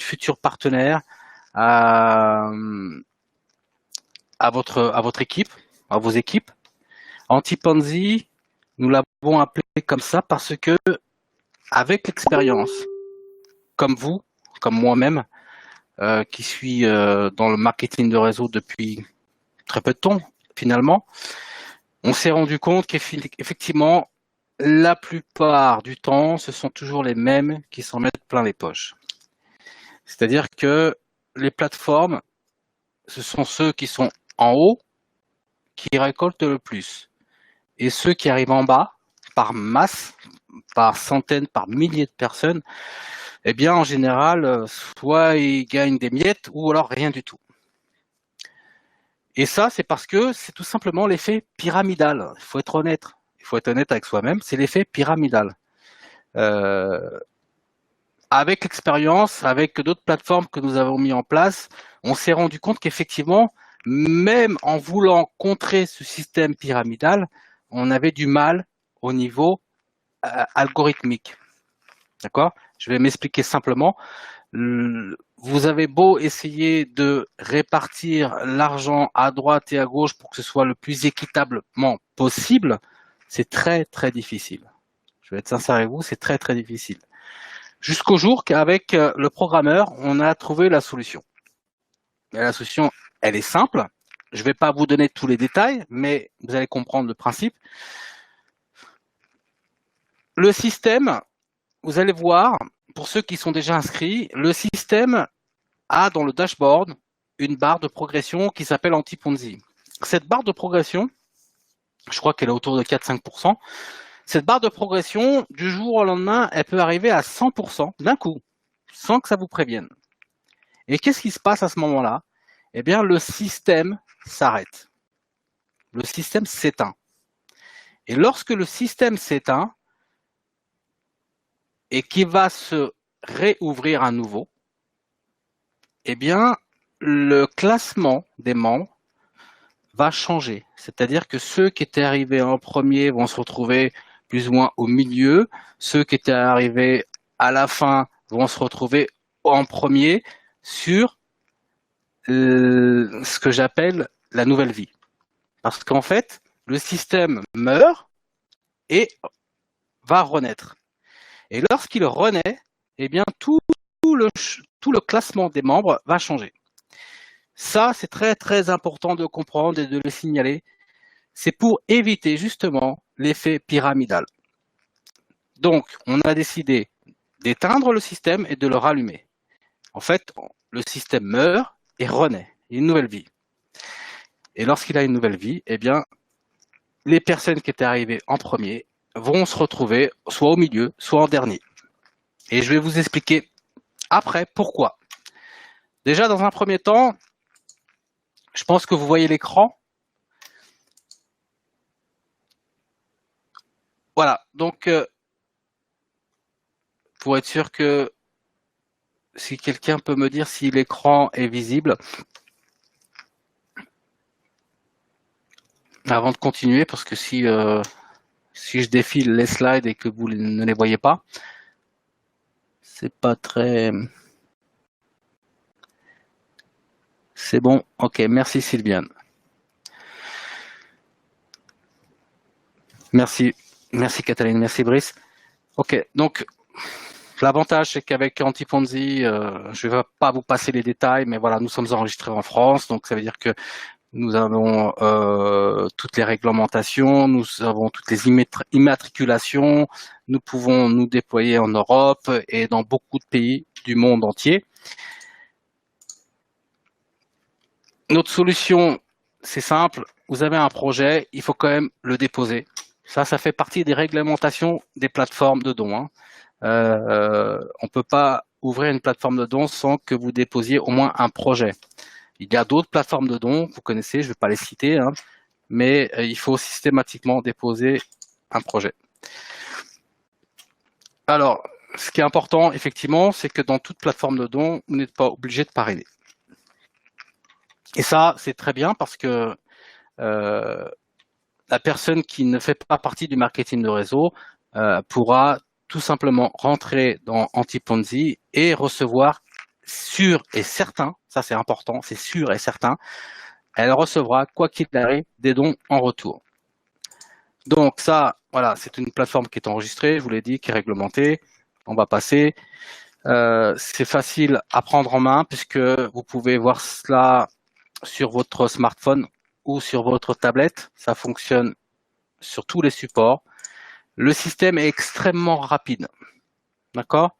futurs partenaires, à votre équipe, à vos équipes. Anti-Ponzi, nous l'avons appelé comme ça parce que, avec l'expérience, comme vous, comme moi-même, qui suis dans le marketing de réseau depuis très peu de temps, finalement, on s'est rendu compte qu'effectivement, la plupart du temps, ce sont toujours les mêmes qui s'en mettent plein les poches. C'est-à-dire que les plateformes, ce sont ceux qui sont en haut qui récoltent le plus. Et ceux qui arrivent en bas, par masse, par centaines, par milliers de personnes, eh bien, en général, soit ils gagnent des miettes ou alors rien du tout. Et ça, c'est parce que c'est tout simplement l'effet pyramidal. Il faut être honnête. Il faut être honnête avec soi-même. C'est l'effet pyramidal. Avec l'expérience, avec d'autres plateformes que nous avons mis en place, on s'est rendu compte qu'effectivement, même en voulant contrer ce système pyramidal, on avait du mal au niveau algorithmique. D'accord ? Je vais m'expliquer simplement. Vous avez beau essayer de répartir l'argent à droite et à gauche pour que ce soit le plus équitablement possible, c'est très, très difficile. Je vais être sincère avec vous, c'est très, très difficile. Jusqu'au jour qu'avec le programmeur, on a trouvé la solution. Et la solution, elle est simple. Je ne vais pas vous donner tous les détails, mais vous allez comprendre le principe. Le système, vous allez voir, pour ceux qui sont déjà inscrits, le système a dans le dashboard une barre de progression qui s'appelle Anti-Ponzi. Cette barre de progression, je crois qu'elle est autour de 4-5%. Cette barre de progression, du jour au lendemain, elle peut arriver à 100% d'un coup, sans que ça vous prévienne. Et qu'est-ce qui se passe à ce moment-là? Eh bien, le système s'arrête. Le système s'éteint. Et lorsque le système s'éteint et qu'il va se réouvrir à nouveau, eh bien, le classement des membres va changer. C'est-à-dire que ceux qui étaient arrivés en premier vont se retrouver plus ou moins au milieu. Ceux qui étaient arrivés à la fin vont se retrouver en premier sur ce que j'appelle la nouvelle vie. Parce qu'en fait, le système meurt et va renaître. Et lorsqu'il renaît, eh bien, tout le classement des membres va changer. Ça, c'est très, très important de comprendre et de le signaler. C'est pour éviter justement l'effet pyramidal. Donc, on a décidé d'éteindre le système et de le rallumer. En fait, le système meurt et renaît, une nouvelle vie. Et lorsqu'il a une nouvelle vie, eh bien, les personnes qui étaient arrivées en premier vont se retrouver soit au milieu, soit en dernier. Et je vais vous expliquer après pourquoi. Déjà, dans un premier temps, je pense que vous voyez l'écran. Voilà, donc pour être sûr que si quelqu'un peut me dire si l'écran est visible avant de continuer, parce que si je défile les slides et que vous ne les voyez pas, c'est pas très... C'est bon, ok, merci Sylviane. Merci Cataline, merci Brice. Ok, donc l'avantage c'est qu'avec Anti-Ponzi, je ne vais pas vous passer les détails, mais voilà, nous sommes enregistrés en France, donc ça veut dire que nous avons toutes les réglementations, nous avons toutes les immatriculations, nous pouvons nous déployer en Europe et dans beaucoup de pays du monde entier. Notre solution, c'est simple, vous avez un projet, il faut quand même le déposer. Ça fait partie des réglementations des plateformes de dons. On ne peut pas ouvrir une plateforme de dons sans que vous déposiez au moins un projet. Il y a d'autres plateformes de dons, vous connaissez, je ne vais pas les citer, hein, mais il faut systématiquement déposer un projet. Alors, ce qui est important, effectivement, c'est que dans toute plateforme de dons, vous n'êtes pas obligé de parrainer. Et ça, c'est très bien parce que la personne qui ne fait pas partie du marketing de réseau pourra tout simplement rentrer dans Anti-Ponzi et recevoir sûr et certain, ça c'est important, c'est sûr et certain, elle recevra, quoi qu'il arrive, des dons en retour. Donc ça, voilà, c'est une plateforme qui est enregistrée, je vous l'ai dit, qui est réglementée. On va passer. C'est facile à prendre en main puisque vous pouvez voir cela sur votre smartphone ou sur votre tablette. Ça fonctionne sur tous les supports. Le système est extrêmement rapide. D'accord?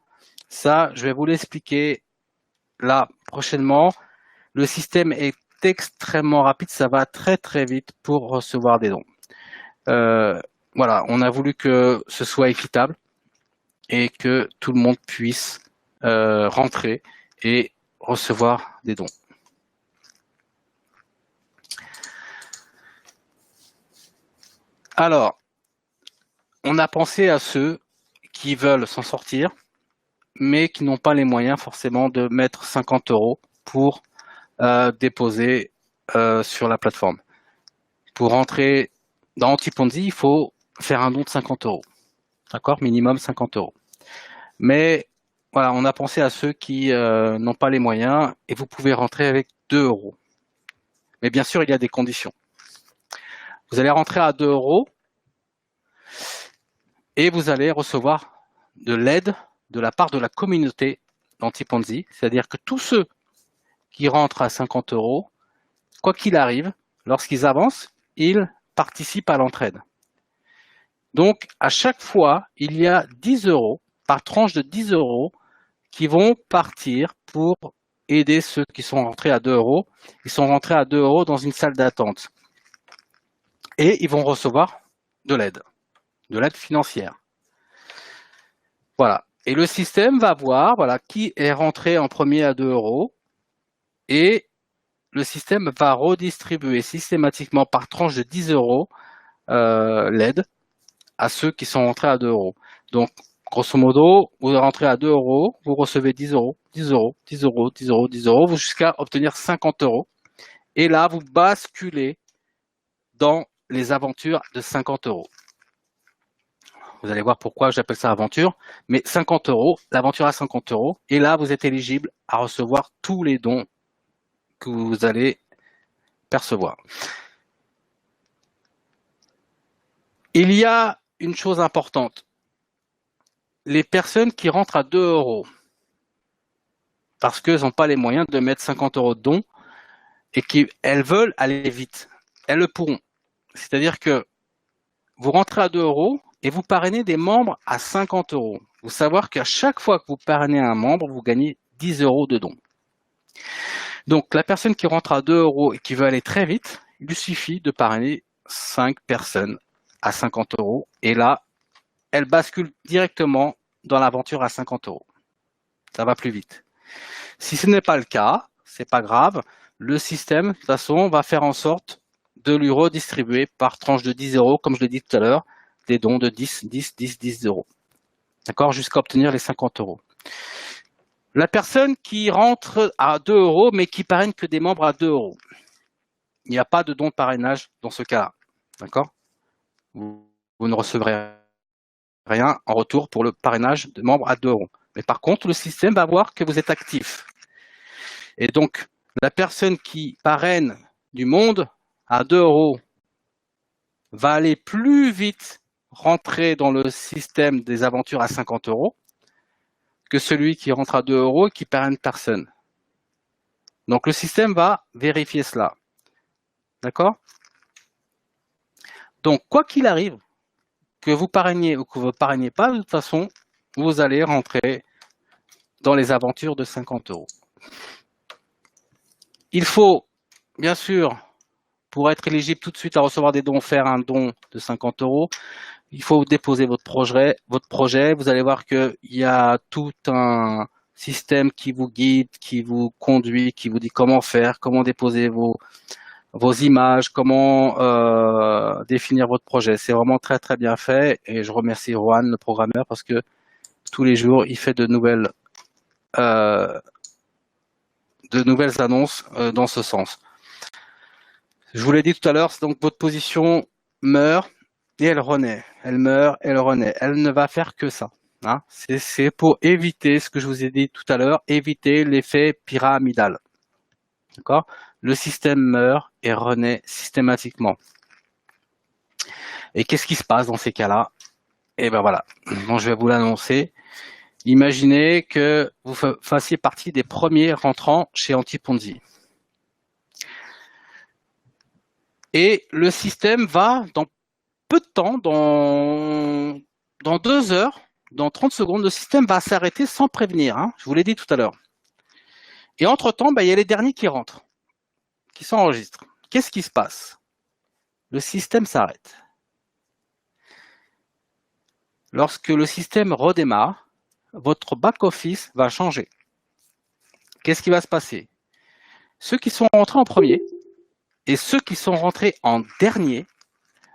Ça, je vais vous l'expliquer là prochainement. Le système est extrêmement rapide. Ça va très très vite pour recevoir des dons. Voilà, on a voulu que ce soit équitable et que tout le monde puisse rentrer et recevoir des dons. Alors, on a pensé à ceux qui veulent s'en sortir, mais qui n'ont pas les moyens forcément de mettre 50 € pour déposer sur la plateforme. Pour rentrer dans Antiponzi, il faut faire un don de 50 €. D'accord? Minimum 50 €. Mais voilà, on a pensé à ceux qui n'ont pas les moyens et vous pouvez rentrer avec 2 €. Mais bien sûr, il y a des conditions. Vous allez rentrer à 2 € et vous allez recevoir de l'aide de la part de la communauté d'Antiponzi. C'est-à-dire que tous ceux qui rentrent à 50 €, quoi qu'il arrive, lorsqu'ils avancent, ils participent à l'entraide. Donc, à chaque fois, il y a 10 € par tranche de 10 € qui vont partir pour aider ceux qui sont rentrés à 2 €. Ils sont rentrés à 2 € dans une salle d'attente. Et ils vont recevoir de l'aide financière. Voilà. Et le système va voir voilà, qui est rentré en premier à 2 € et le système va redistribuer systématiquement par tranche de 10 € l'aide à ceux qui sont rentrés à 2 €. Donc, grosso modo, vous rentrez à 2 €, vous recevez 10 €, 10 €, 10 €, 10 €, 10 € jusqu'à obtenir 50 €. Et là, vous basculez dans les aventures de 50 €. Vous allez voir pourquoi j'appelle ça aventure. Mais 50 €, l'aventure à 50 €. Et là, vous êtes éligible à recevoir tous les dons que vous allez percevoir. Il y a une chose importante. Les personnes qui rentrent à 2 € parce qu'elles n'ont pas les moyens de mettre 50 € de dons et qu'elles veulent aller vite, elles le pourront. C'est-à-dire que vous rentrez à 2 € et vous parrainez des membres à 50 €. Vous savoir qu'à chaque fois que vous parrainez un membre, vous gagnez 10 € de dons. Donc, la personne qui rentre à 2 € et qui veut aller très vite, il lui suffit de parrainer 5 personnes à 50 € et là, elle bascule directement dans l'aventure à 50 €. Ça va plus vite. Si ce n'est pas le cas, c'est pas grave. Le système, de toute façon, va faire en sorte de lui redistribuer par tranche de 10 €, comme je l'ai dit tout à l'heure, des dons de 10, 10, 10, 10 €. D'accord? Jusqu'à obtenir les 50 €. La personne qui rentre à 2 € mais qui parraine que des membres à 2 €. Il n'y a pas de don de parrainage dans ce cas-là. D'accord? Vous ne recevrez rien en retour pour le parrainage de membres à 2 €. Mais par contre, le système va voir que vous êtes actif. Et donc, la personne qui parraine du monde à 2 € va aller plus vite rentrer dans le système des aventures à 50 € que celui qui rentre à 2 € et qui parraine personne. Donc, le système va vérifier cela. D'accord? Donc, quoi qu'il arrive, que vous parrainiez ou que vous ne parrainiez pas, de toute façon, vous allez rentrer dans les aventures de 50 €. Il faut, bien sûr, pour être éligible tout de suite à recevoir des dons, faire un don de 50 €. Il faut déposer votre projet. Vous allez voir qu'il y a tout un système qui vous guide, qui vous conduit, qui vous dit comment faire, comment déposer vos images, comment définir votre projet. C'est vraiment très très bien fait et je remercie Juan, le programmeur, parce que tous les jours, il fait de nouvelles annonces dans ce sens. Je vous l'ai dit tout à l'heure, donc votre position meurt et elle renaît. Elle meurt, elle renaît. Elle ne va faire que ça. Hein. C'est pour éviter ce que je vous ai dit tout à l'heure, éviter l'effet pyramidal. D'accord? Le système meurt et renaît systématiquement. Et qu'est-ce qui se passe dans ces cas-là? Et ben voilà, bon, je vais vous l'annoncer. Imaginez que vous fassiez partie des premiers rentrants chez Antiponzi. Et le système va, dans peu de temps, dans 2 heures, dans 30 secondes, le système va s'arrêter sans prévenir. Hein, je vous l'ai dit tout à l'heure. Et entre-temps, il y a les derniers qui rentrent, qui s'enregistrent. Qu'est-ce qui se passe? Le système s'arrête. Lorsque le système redémarre, votre back-office va changer. Qu'est-ce qui va se passer? Ceux qui sont rentrés en premier et ceux qui sont rentrés en dernier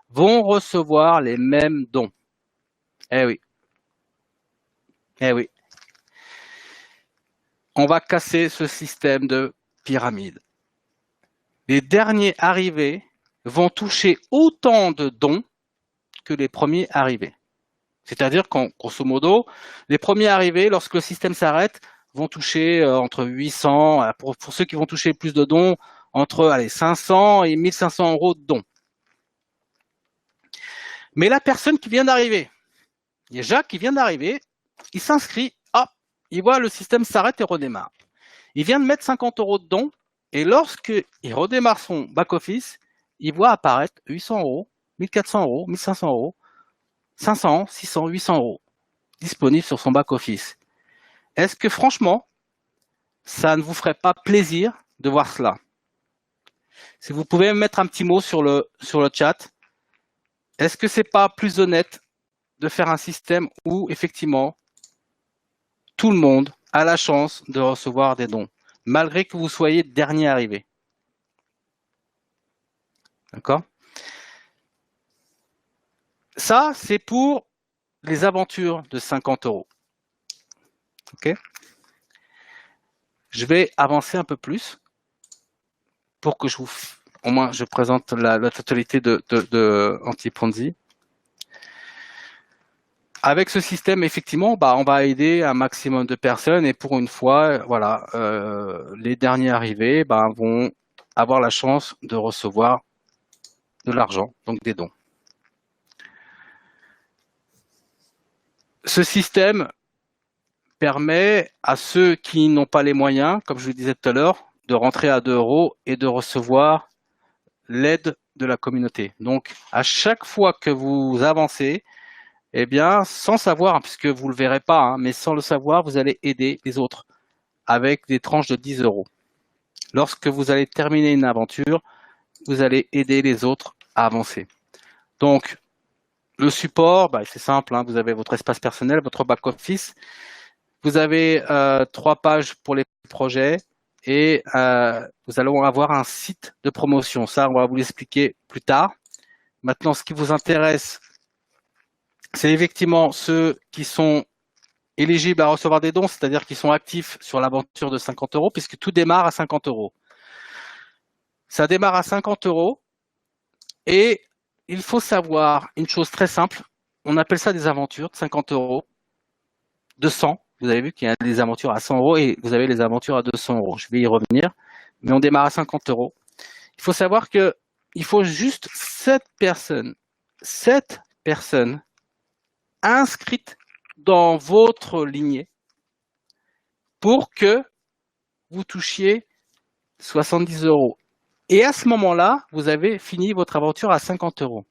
vont recevoir les mêmes dons. Eh oui. Eh oui. On va casser ce système de pyramide. Les derniers arrivés vont toucher autant de dons que les premiers arrivés. C'est-à-dire qu'en grosso modo, les premiers arrivés, lorsque le système s'arrête, vont toucher entre 800, pour ceux qui vont toucher plus de dons, entre 500 et 1500 euros de dons. Mais la personne qui vient d'arriver, il y a Jacques qui vient d'arriver, il s'inscrit, hop, il voit le système s'arrête et redémarre. Il vient de mettre 50 euros de dons, et lorsqu'il redémarre son back-office, il voit apparaître 800 euros, 1400 euros, 1500 euros, 500, 600, 800 euros disponibles sur son back-office. Est-ce que franchement, ça ne vous ferait pas plaisir de voir cela? Si vous pouvez mettre un petit mot sur le chat, est-ce que c'est pas plus honnête de faire un système où effectivement tout le monde a la chance de recevoir des dons, malgré que vous soyez dernier arrivé? D'accord? Ça, c'est pour les aventures de 50 euros. Ok? Je vais avancer un peu plus pour que au moins je présente la totalité de Antiponzi. Avec ce système, effectivement, on va aider un maximum de personnes et pour une fois, voilà, les derniers arrivés vont avoir la chance de recevoir de l'argent, donc des dons. Ce système permet à ceux qui n'ont pas les moyens, comme je le disais tout à l'heure, de rentrer à 2 euros et de recevoir l'aide de la communauté. Donc, à chaque fois que vous avancez, eh bien, sans savoir, puisque vous ne le verrez pas, hein, mais sans le savoir, vous allez aider les autres avec des tranches de 10 euros. Lorsque vous allez terminer une aventure, vous allez aider les autres à avancer. Donc, le support, c'est simple, hein, vous avez votre espace personnel, votre back-office, vous avez 3 pages pour les projets et vous allez avoir un site de promotion. Ça, on va vous l'expliquer plus tard. Maintenant, ce qui vous intéresse, c'est effectivement ceux qui sont éligibles à recevoir des dons, c'est-à-dire qui sont actifs sur l'aventure de 50 euros, puisque tout démarre à 50 euros. Ça démarre à 50 euros et il faut savoir une chose très simple. On appelle ça des aventures de 50 euros, de 100. Vous avez vu qu'il y a des aventures à 100 euros et vous avez les aventures à 200 euros. Je vais y revenir, mais on démarre à 50 euros. Il faut savoir que il faut juste 7 personnes inscrites dans votre lignée pour que vous touchiez 70 euros. Et à ce moment-là, vous avez fini votre aventure à 50 euros.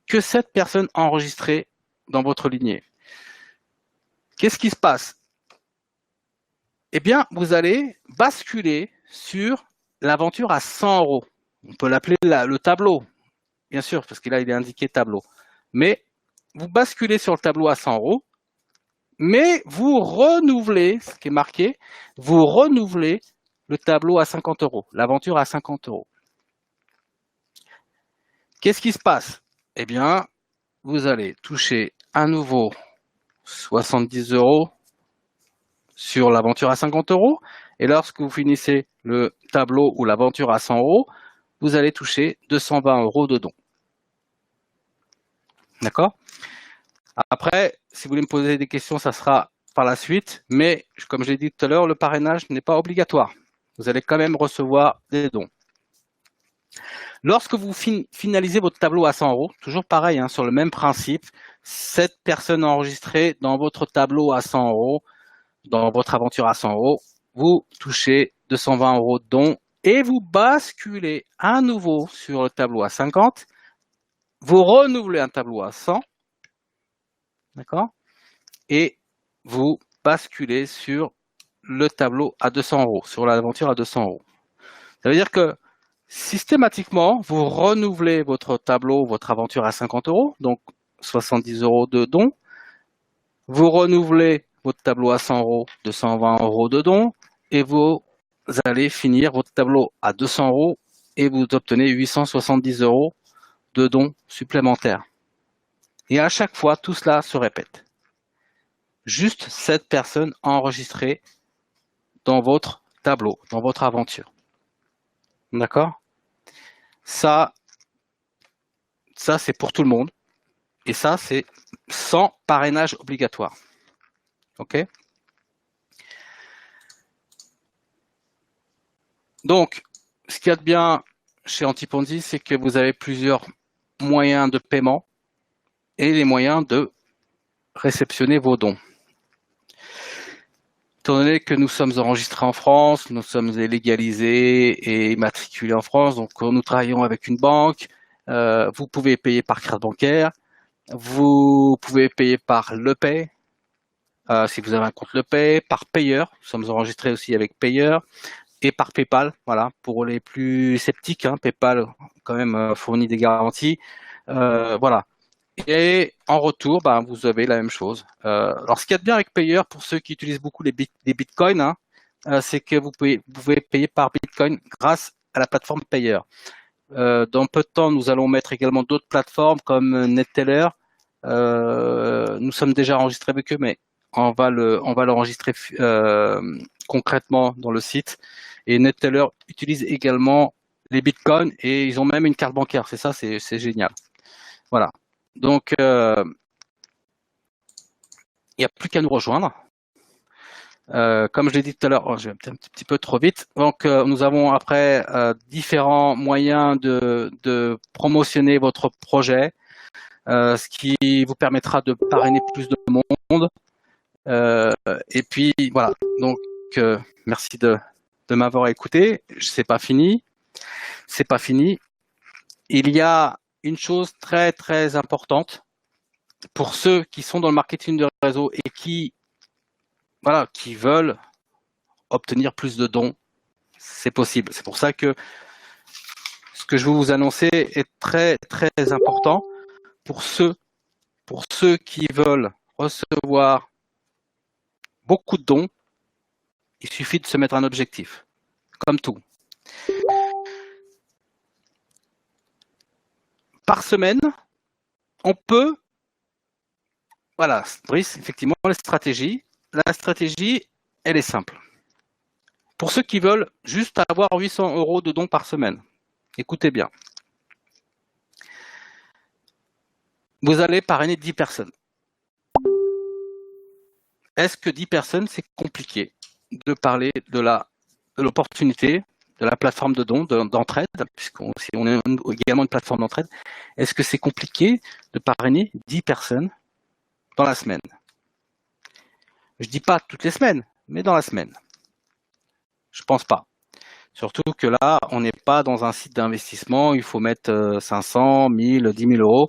Que 7 personnes enregistrées dans votre lignée. Qu'est-ce qui se passe? Eh bien, vous allez basculer sur l'aventure à 100 euros. On peut l'appeler le tableau, bien sûr, parce que là, il est indiqué tableau. Mais vous basculez sur le tableau à 100 euros, mais vous renouvelez, ce qui est marqué, vous renouvelez le tableau à 50 euros, l'aventure à 50 euros. Qu'est-ce qui se passe? Eh bien, vous allez toucher à nouveau 70 euros sur l'aventure à 50 euros. Et lorsque vous finissez le tableau ou l'aventure à 100 euros, vous allez toucher 220 euros de dons. D'accord? Après, si vous voulez me poser des questions, ça sera par la suite, mais comme je l'ai dit tout à l'heure, le parrainage n'est pas obligatoire. Vous allez quand même recevoir des dons. Lorsque vous finalisez votre tableau à 100 €, toujours pareil, hein, sur le même principe, 7 personnes enregistrées dans votre tableau à 100 €, dans votre aventure à 100 €, vous touchez 220 € de dons et vous basculez à nouveau sur le tableau à 50. Vous renouvelez un tableau à 100, d'accord? Et vous basculez sur le tableau à 200 €, sur l'aventure à 200 €. Ça veut dire que systématiquement, vous renouvelez votre tableau, votre aventure à 50 €, donc 70 € de dons. Vous renouvelez votre tableau à 100 €, 220 € de dons, et vous allez finir votre tableau à 200 € et vous obtenez 870 € de dons supplémentaires. Et à chaque fois, tout cela se répète. Juste 7 personnes enregistrées dans votre tableau, dans votre aventure. D'accord? Ça c'est pour tout le monde. Et ça, c'est sans parrainage obligatoire. OK? Donc, ce qu'il y a de bien chez Antiponzi, c'est que vous avez plusieurs moyens de paiement et les moyens de réceptionner vos dons. Étant donné que nous sommes enregistrés en France, nous sommes légalisés et immatriculés en France, donc nous travaillons avec une banque, vous pouvez payer par carte bancaire, vous pouvez payer par LePay, si vous avez un compte LePay, par Payer, nous sommes enregistrés aussi avec Payer, et par PayPal, voilà, pour les plus sceptiques, hein, PayPal quand même fournit des garanties, voilà. Et en retour, ben, vous avez la même chose. Alors, ce qu'il y a de bien avec Payer, pour ceux qui utilisent beaucoup les bitcoins, hein, c'est que vous pouvez payer par bitcoin grâce à la plateforme Payer. Dans peu de temps, nous allons mettre également d'autres plateformes comme NetTeller. Nous sommes déjà enregistrés avec eux, mais on va l'enregistrer concrètement dans le site. Et NetTeller utilise également les bitcoins et ils ont même une carte bancaire. C'est ça, c'est génial. Voilà. Donc, il n'y a plus qu'à nous rejoindre. Comme je l'ai dit tout à l'heure, je vais un petit peu trop vite. Donc, nous avons après différents moyens de promotionner votre projet, ce qui vous permettra de parrainer plus de monde. Et puis, voilà. Donc, merci de m'avoir écouté. C'est pas fini. C'est pas fini. Il y a une chose très, très importante pour ceux qui sont dans le marketing de réseau et qui veulent obtenir plus de dons, c'est possible. C'est pour ça que ce que je vais vous annoncer est très, très important pour ceux qui veulent recevoir beaucoup de dons. Il suffit de se mettre un objectif, comme tout. Par semaine, on peut, voilà, Brice, effectivement, la stratégie, elle est simple. Pour ceux qui veulent juste avoir 800 € de dons par semaine, écoutez bien. Vous allez parrainer 10 personnes. Est-ce que 10 personnes, c'est compliqué de parler de l'opportunité, de la plateforme de dons, d'entraide, puisqu'on est également une plateforme d'entraide? Est-ce que c'est compliqué de parrainer 10 personnes dans la semaine? Je dis pas toutes les semaines, mais dans la semaine. Je pense pas. Surtout que là, on n'est pas dans un site d'investissement, il faut mettre 500, 1000, 10 000 €.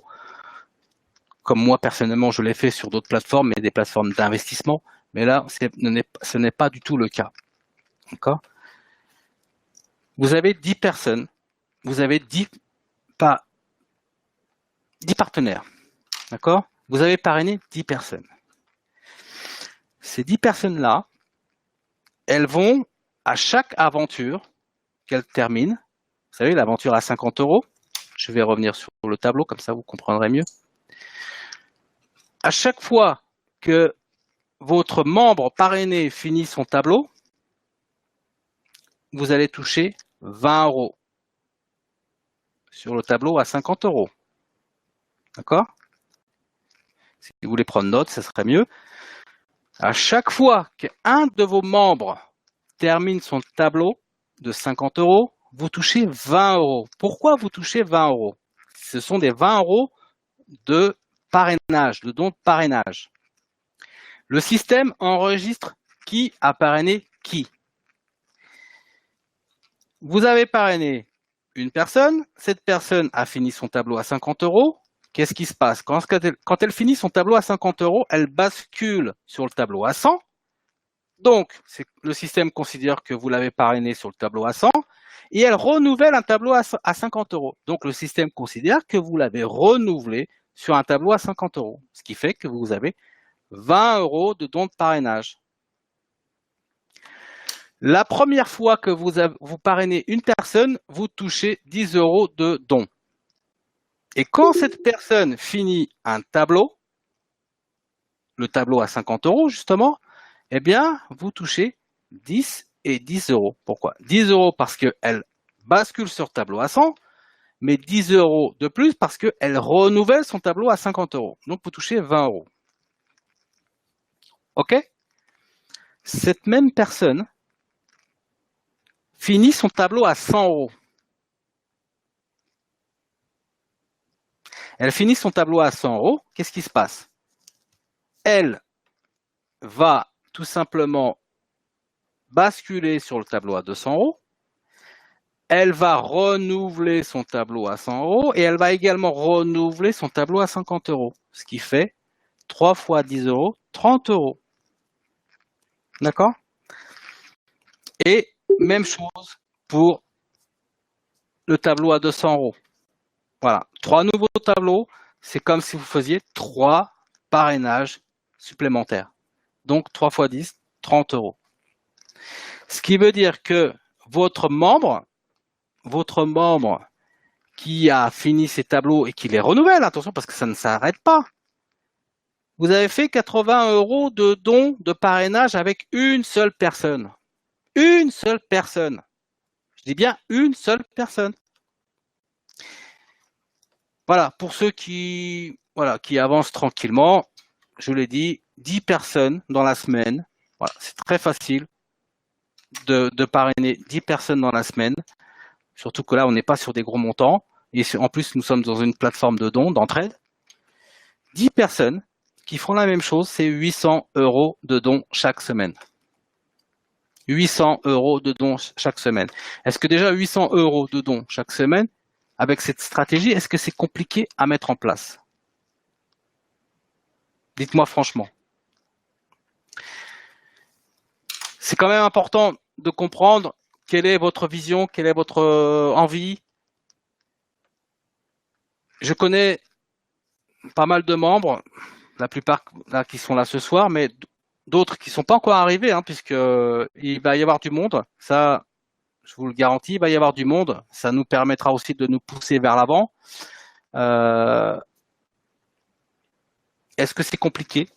Comme moi, personnellement, je l'ai fait sur d'autres plateformes, mais des plateformes d'investissement. Mais là, ce n'est pas du tout le cas. D'accord? Vous avez 10 personnes, vous avez 10 partenaires. D'accord? Vous avez parrainé 10 personnes. Ces 10 personnes-là, elles vont, à chaque aventure qu'elles terminent, vous savez, l'aventure à 50 €, je vais revenir sur le tableau, comme ça vous comprendrez mieux. À chaque fois que votre membre parrainé finit son tableau, vous allez toucher 20 € sur le tableau à 50 €. D'accord? Si vous voulez prendre note, ça serait mieux. À chaque fois qu'un de vos membres termine son tableau de 50 €, vous touchez 20 €. Pourquoi vous touchez 20 €? Ce sont des 20 € de parrainage, de dons de parrainage. Le système enregistre qui a parrainé qui. Vous avez parrainé une personne, cette personne a fini son tableau à 50 €. Qu'est-ce qui se passe? Quand elle finit son tableau à 50 €, elle bascule sur le tableau à 100. Donc, le système considère que vous l'avez parrainé sur le tableau à 100 et elle renouvelle un tableau à 50 €. Donc, le système considère que vous l'avez renouvelé sur un tableau à 50 €, ce qui fait que vous avez 20 € de dons de parrainage. La première fois que vous parrainez une personne, vous touchez 10 € de dons. Et quand cette personne finit un tableau, le tableau à 50 € justement, eh bien, vous touchez 10 et 10 €. Pourquoi? 10 € parce qu'elle bascule sur tableau à 100, mais 10 € de plus parce qu'elle renouvelle son tableau à 50 €. Donc, vous touchez 20 €. OK? Cette même personne finit son tableau à 100 €. Elle finit son tableau à 100 €. Qu'est-ce qui se passe? Elle va tout simplement basculer sur le tableau à 200 €. Elle va renouveler son tableau à 100 € et elle va également renouveler son tableau à 50 €. Ce qui fait 3 fois 10 €, 30 €. D'accord? Et même chose pour le tableau à 200 €. Voilà, 3 nouveaux tableaux, c'est comme si vous faisiez 3 parrainages supplémentaires. Donc 3 fois 10, 30 €. Ce qui veut dire que votre membre qui a fini ses tableaux et qui les renouvelle, attention parce que ça ne s'arrête pas, vous avez fait 80 € de dons de parrainage avec une seule personne. Une seule personne. Je dis bien une seule personne. Voilà, pour ceux qui avancent tranquillement, je vous l'ai dit, 10 personnes dans la semaine. Voilà, c'est très facile de parrainer 10 personnes dans la semaine. Surtout que là, on n'est pas sur des gros montants. Et en plus, nous sommes dans une plateforme de dons, d'entraide. 10 personnes qui font la même chose, c'est 800 € de dons chaque semaine. 800 € de dons chaque semaine. Est-ce que déjà 800 € de dons chaque semaine, avec cette stratégie, est-ce que c'est compliqué à mettre en place? Dites-moi franchement. C'est quand même important de comprendre quelle est votre vision, quelle est votre envie. Je connais pas mal de membres, la plupart là, qui sont là ce soir, mais d'autres qui ne sont pas encore arrivés, hein, puisqu'il va y avoir du monde. Ça, je vous le garantis, il va y avoir du monde. Ça nous permettra aussi de nous pousser vers l'avant. Est-ce que c'est compliqué?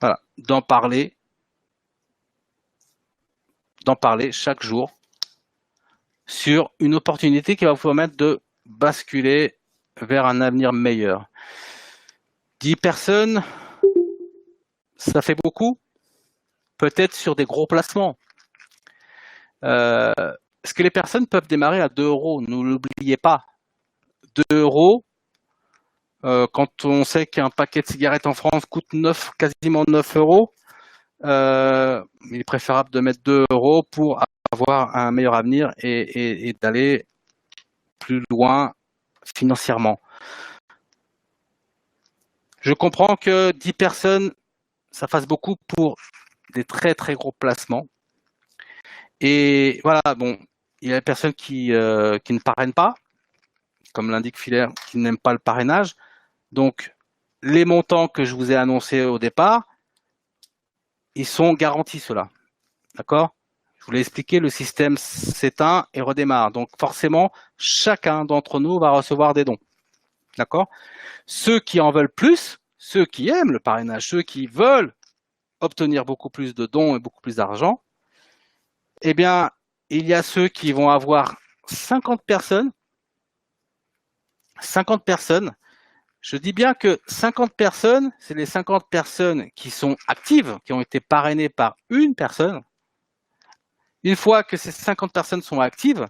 Voilà, d'en parler chaque jour sur une opportunité qui va vous permettre de basculer vers un avenir meilleur. 10 personnes, ça fait beaucoup, peut-être sur des gros placements. Est-ce que les personnes peuvent démarrer à 2 €? Ne l'oubliez pas. 2 €, quand on sait qu'un paquet de cigarettes en France coûte quasiment 9 €, il est préférable de mettre 2 € pour avoir un meilleur avenir et d'aller plus loin financièrement. Je comprends que 10 personnes, ça fasse beaucoup pour des très très gros placements. Et voilà, bon, il y a des personnes qui ne parrainent pas, comme l'indique Filaire, qui n'aiment pas le parrainage. Donc, les montants que je vous ai annoncés au départ, ils sont garantis, ceux-là. D'accord? Je vous l'ai expliqué, le système s'éteint et redémarre. Donc, forcément, chacun d'entre nous va recevoir des dons. D'accord? Ceux qui en veulent plus, ceux qui aiment le parrainage, ceux qui veulent obtenir beaucoup plus de dons et beaucoup plus d'argent, eh bien, il y a ceux qui vont avoir 50 personnes. 50 personnes. Je dis bien que 50 personnes, c'est les 50 personnes qui sont actives, qui ont été parrainées par une personne. Une fois que ces 50 personnes sont actives,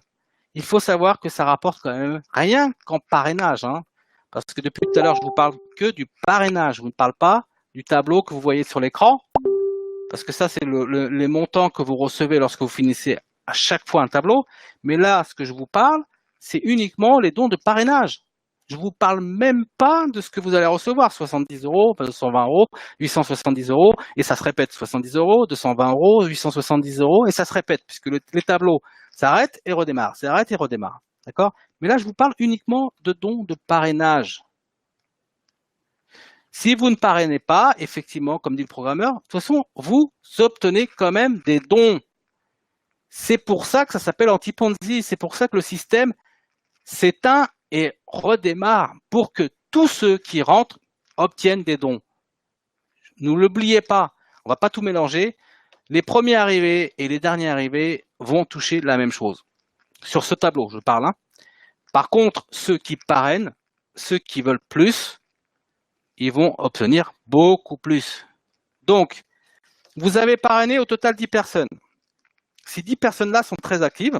il faut savoir que ça rapporte quand même rien qu'en parrainage. Hein, parce que depuis tout à l'heure, je vous parle que du parrainage. Je ne vous parle pas du tableau que vous voyez sur l'écran. Parce que ça, c'est les montants que vous recevez lorsque vous finissez à chaque fois un tableau. Mais là, ce que je vous parle, c'est uniquement les dons de parrainage. Je ne vous parle même pas de ce que vous allez recevoir, 70 €, 220 €, 870 €, et ça se répète, 70 €, 220 €, 870 €, et ça se répète, puisque les tableaux s'arrêtent et redémarrent, s'arrêtent et redémarrent. D'accord? Mais là, je vous parle uniquement de dons de parrainage. Si vous ne parrainez pas, effectivement, comme dit le programmeur, de toute façon, vous obtenez quand même des dons. C'est pour ça que ça s'appelle anti-Ponzi, c'est pour ça que le système s'éteint et redémarre pour que tous ceux qui rentrent obtiennent des dons. Ne l'oubliez pas, on ne va pas tout mélanger. Les premiers arrivés et les derniers arrivés vont toucher la même chose. Sur ce tableau, je parle. Hein. Par contre, ceux qui parrainent, ceux qui veulent plus, ils vont obtenir beaucoup plus. Donc, vous avez parrainé au total 10 personnes. Ces 10 personnes-là sont très actives,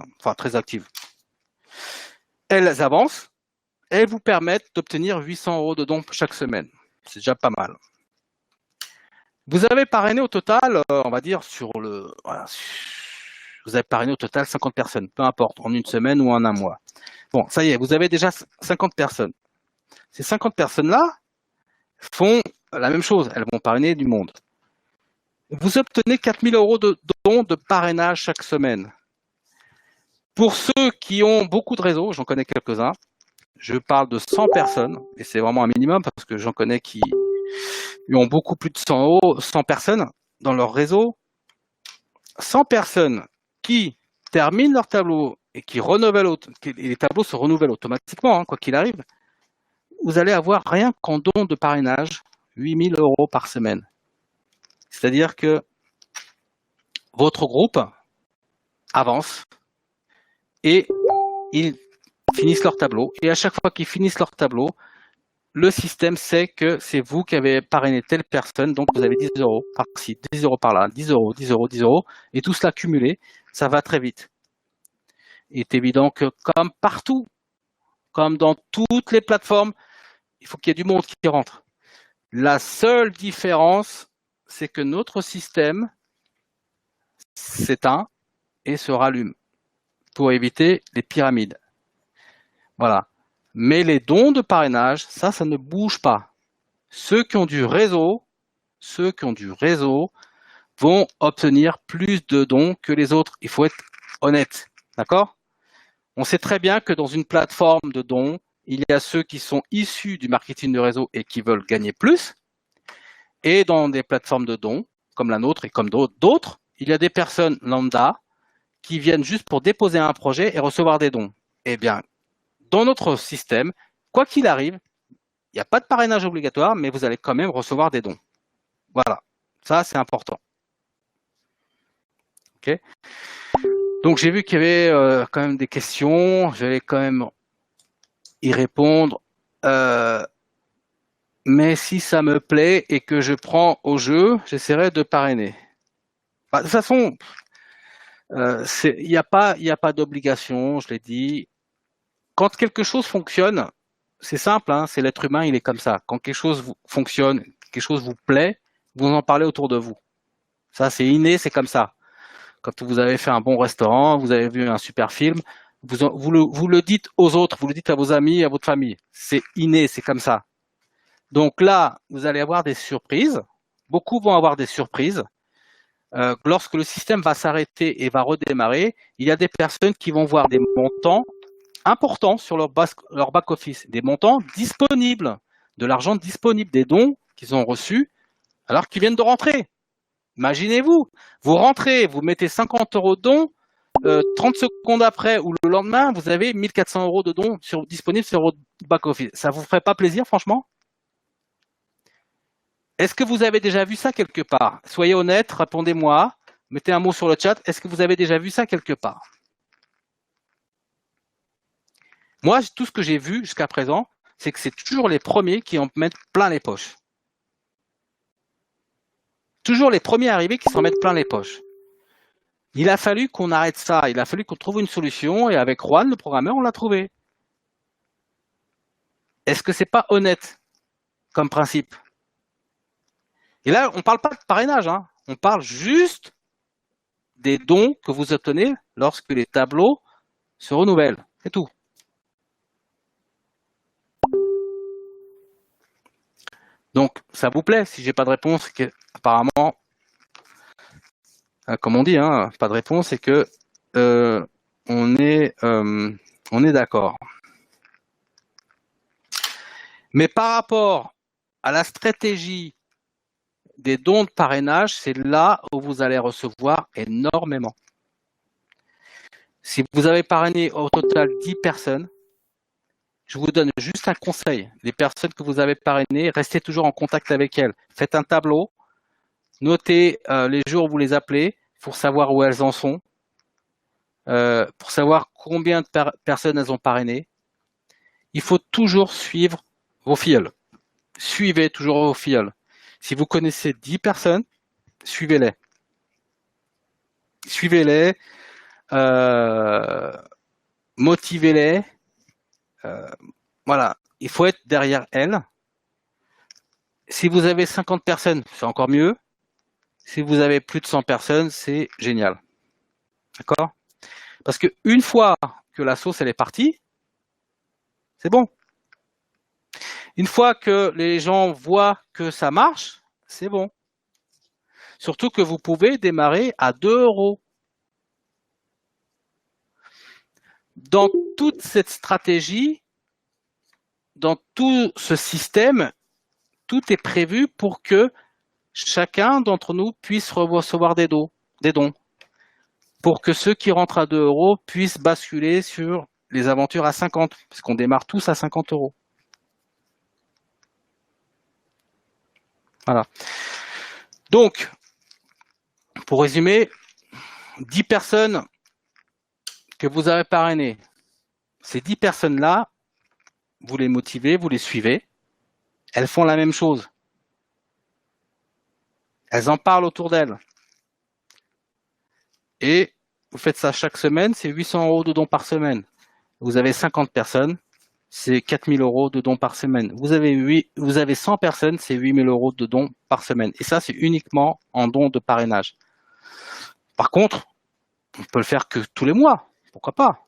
elles avancent, elles vous permettent d'obtenir 800 € de dons chaque semaine. C'est déjà pas mal. Vous avez parrainé au total, on va dire, vous avez parrainé au total 50 personnes, peu importe, en une semaine ou en un mois. Bon, ça y est, vous avez déjà 50 personnes. Ces 50 personnes-là font la même chose, elles vont parrainer du monde. Vous obtenez 4 000 € de dons de parrainage chaque semaine. Pour ceux qui ont beaucoup de réseaux, j'en connais quelques-uns, je parle de 100 personnes, et c'est vraiment un minimum parce que j'en connais qui ont beaucoup plus de 100 personnes dans leur réseau. 100 personnes qui terminent leur tableau et qui renouvellent, et les tableaux se renouvellent automatiquement, hein, quoi qu'il arrive, vous allez avoir rien qu'en don de parrainage, 8 000 € par semaine. C'est-à-dire que votre groupe avance et ils finissent leur tableau. Et à chaque fois qu'ils finissent leur tableau, le système sait que c'est vous qui avez parrainé telle personne, donc vous avez 10 € par-ci, 10 € par-là, 10 €, 10 €, 10 €, et tout cela cumulé, ça va très vite. Il est évident que comme partout, comme dans toutes les plateformes, il faut qu'il y ait du monde qui rentre. La seule différence, c'est que notre système s'éteint et se rallume pour éviter les pyramides. Voilà. Mais les dons de parrainage, ça ne bouge pas. Ceux qui ont du réseau vont obtenir plus de dons que les autres. Il faut être honnête. D'accord? On sait très bien que dans une plateforme de dons, il y a ceux qui sont issus du marketing de réseau et qui veulent gagner plus. Et dans des plateformes de dons, comme la nôtre et comme d'autres, il y a des personnes lambda qui viennent juste pour déposer un projet et recevoir des dons. Eh bien, dans notre système, quoi qu'il arrive, il n'y a pas de parrainage obligatoire, mais vous allez quand même recevoir des dons. Voilà, ça c'est important. Ok. Donc j'ai vu qu'il y avait quand même des questions, je vais quand même y répondre. Mais si ça me plaît et que je prends au jeu, j'essaierai de parrainer. Bah, de toute façon, il n'y a pas d'obligation, je l'ai dit. Quand quelque chose fonctionne, c'est simple, hein, c'est l'être humain, il est comme ça. Quand quelque chose fonctionne, quelque chose vous plaît, vous en parlez autour de vous. Ça, c'est inné, c'est comme ça. Quand vous avez fait un bon restaurant, vous avez vu un super film, vous le dites aux autres, vous le dites à vos amis, à votre famille. C'est inné, c'est comme ça. Donc là, vous allez avoir des surprises. Beaucoup vont avoir des surprises. Lorsque le système va s'arrêter et va redémarrer, il y a des personnes qui vont voir des montants importants sur leur back-office, des montants disponibles, de l'argent disponible, des dons qu'ils ont reçus alors qu'ils viennent de rentrer. Imaginez-vous, vous rentrez, vous mettez 50 € de dons, 30 secondes après ou le lendemain, vous avez 1 400 € de dons disponibles sur votre back-office. Ça vous ferait pas plaisir, franchement? Est-ce que vous avez déjà vu ça quelque part? Soyez honnête, répondez-moi, mettez un mot sur le chat. Est-ce que vous avez déjà vu ça quelque part? Moi, tout ce que j'ai vu jusqu'à présent, c'est que c'est toujours les premiers qui en mettent plein les poches. Toujours les premiers arrivés qui s'en mettent plein les poches. Il a fallu qu'on arrête ça, il a fallu qu'on trouve une solution, et avec Juan, le programmeur, on l'a trouvé. Est-ce que c'est pas honnête comme principe? Et là, on ne parle pas de parrainage, hein. On parle juste des dons que vous obtenez lorsque les tableaux se renouvellent. C'est tout. Donc, ça vous plaît. Si j'ai pas de réponse, c'est que apparemment, comme on dit, hein, pas de réponse, c'est que on est d'accord. Mais par rapport à la stratégie des dons de parrainage, c'est là où vous allez recevoir énormément. Si vous avez parrainé au total 10 personnes, je vous donne juste un conseil. Les personnes que vous avez parrainées, restez toujours en contact avec elles. Faites un tableau, notez les jours où vous les appelez pour savoir où elles en sont, pour savoir combien de personnes elles ont parrainé. Il faut toujours suivre vos filleuls. Suivez toujours vos filleuls. Si vous connaissez 10 personnes, suivez-les. Suivez-les, motivez-les. Voilà, il faut être derrière elles. Si vous avez 50 personnes, c'est encore mieux. Si vous avez plus de 100 personnes, c'est génial. D'accord? Parce que une fois que la sauce elle est partie, c'est bon. Une fois que les gens voient que ça marche, c'est bon. Surtout que vous pouvez démarrer à 2 €. Dans toute cette stratégie, dans tout ce système, tout est prévu pour que chacun d'entre nous puisse recevoir des dons. Pour que ceux qui rentrent à 2 € puissent basculer sur les aventures à 50, parce qu'on démarre tous à 50 €. Voilà. Donc, pour résumer, 10 personnes que vous avez parrainées, ces 10 personnes-là, vous les motivez, vous les suivez, elles font la même chose. Elles en parlent autour d'elles. Et vous faites ça chaque semaine, c'est 800 € de dons par semaine. Vous avez 50 personnes, c'est 4000 € de dons par semaine. Vous avez 100 personnes, c'est 8000 € de dons par semaine. Et ça, c'est uniquement en dons de parrainage. Par contre, on peut le faire que tous les mois. Pourquoi pas?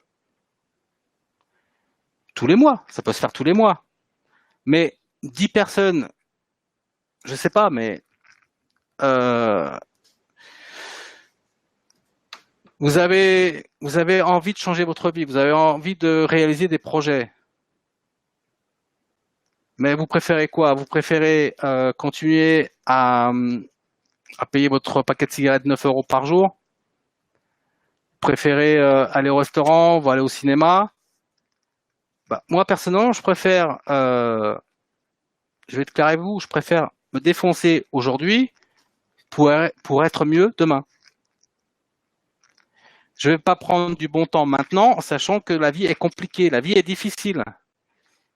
Tous les mois, ça peut se faire tous les mois. Mais 10 personnes, je sais pas, mais vous avez envie de changer votre vie, vous avez envie de réaliser des projets. Mais vous préférez quoi? Vous préférez continuer à payer votre paquet de cigarettes 9 € par jour? Vous préférez aller au restaurant, vous aller au cinéma? Bah, moi, personnellement, je préfère, je vais être clair avec vous, je préfère me défoncer aujourd'hui pour être mieux demain. Je ne vais pas prendre du bon temps maintenant, en sachant que la vie est compliquée, la vie est difficile.